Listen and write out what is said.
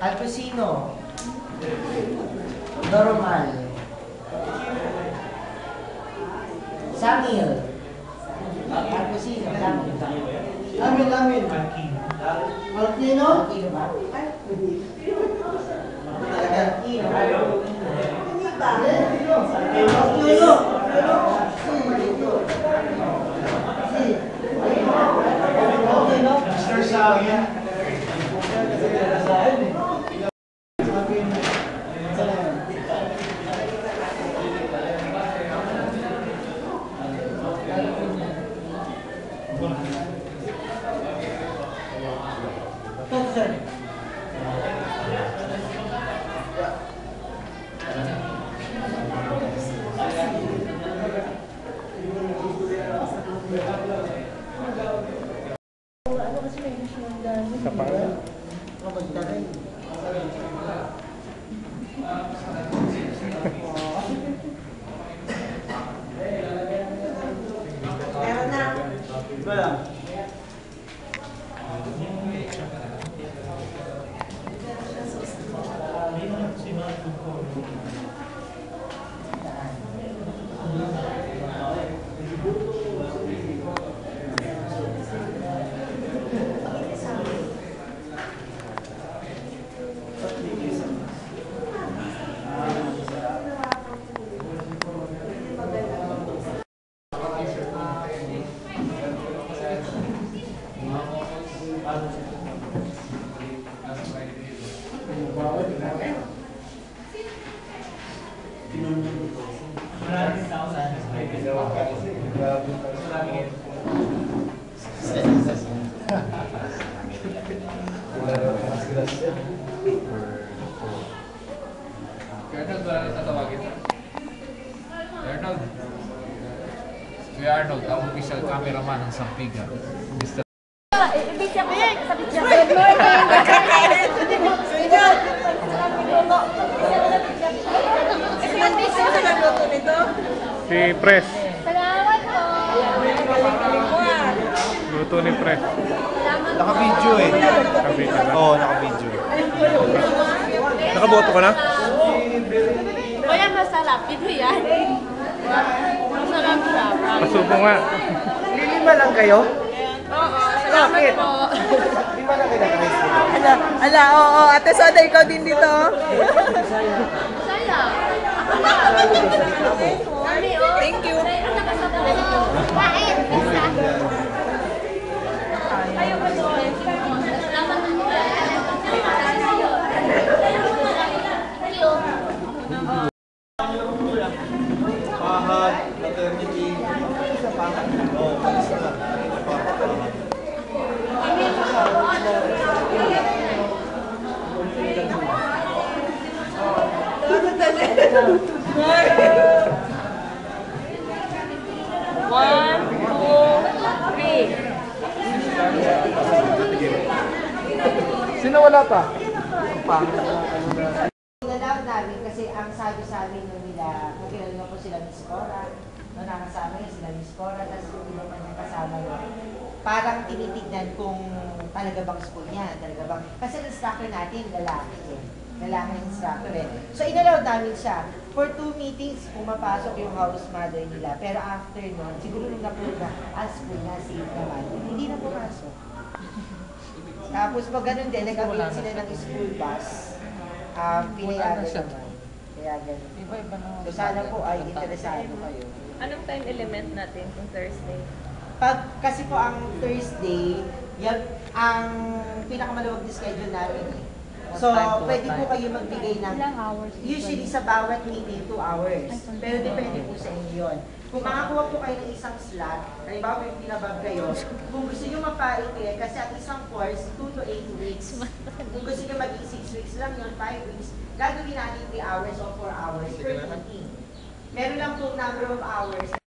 Alpesino. Normal. Samil. Alpesino. Lamin. Martino. Martino ba? Mr. Sagia. Kuya Arnold, ang official cameraman ng Sampiga. Mr. Ibig sabihin, good morning! Si Pres. Salamat po! Luto ni Pres. Naka-video eh. Naka-video na. Oo, naka-video. Nakaboto ka na? Kuya, masarap. Ito yan. Masarap siya. Pasubo nga. Lilima lang kayo? Oo, salamat po. Lima lang kayo naka-video. Oo, Ate Soda, ikaw din dito. Saya. Thank you. Kain. Ayaw ba doon? Salamat po. Pahad, maternity. Sa pahad? Oo, palis na. One, two, three. Sino wala pa? Inalaw namin kasi ang sabi sa amin nung nila, kung kinalunod ko sila Miss Cora, nung nakasama yun sila Miss Cora, tapos yung iba pa niya kasama yun. Parang tinitignan kung talaga bang school niya, talaga bang, kasi instructor natin, lalaki eh. Lalaki ang instructor eh. So inalaw namin siya. For 2 meetings, pumapasok yung house mother nila. Pero after nun, siguro nung na-prove na, school na, safe naman, hindi na pumasok. Tapos pag ganun din, nag-avail sila ng school bus. Pinayagan naman. Kaya ganun. So sana po ay interesado kayo. Anong time element natin kung Thursday? Kasi po ang Thursday, yan ang pinakamaluwag na schedule namin eh. So, pwede po kayo magbigay ng, usually sa bawat meeting, 2 hours. Pero depende po sa inyo yun. Kung makakuha po kayo ng isang slot, halimbawa yung pinabag kayo, kung gusto nyo mapaikli, kasi at isang course, 2 to 8 weeks. Kung gusto nyo maging 6 weeks lang yun, 5 weeks, gagawin natin 3 hours o 4 hours per meeting. Meron lang po number of hours.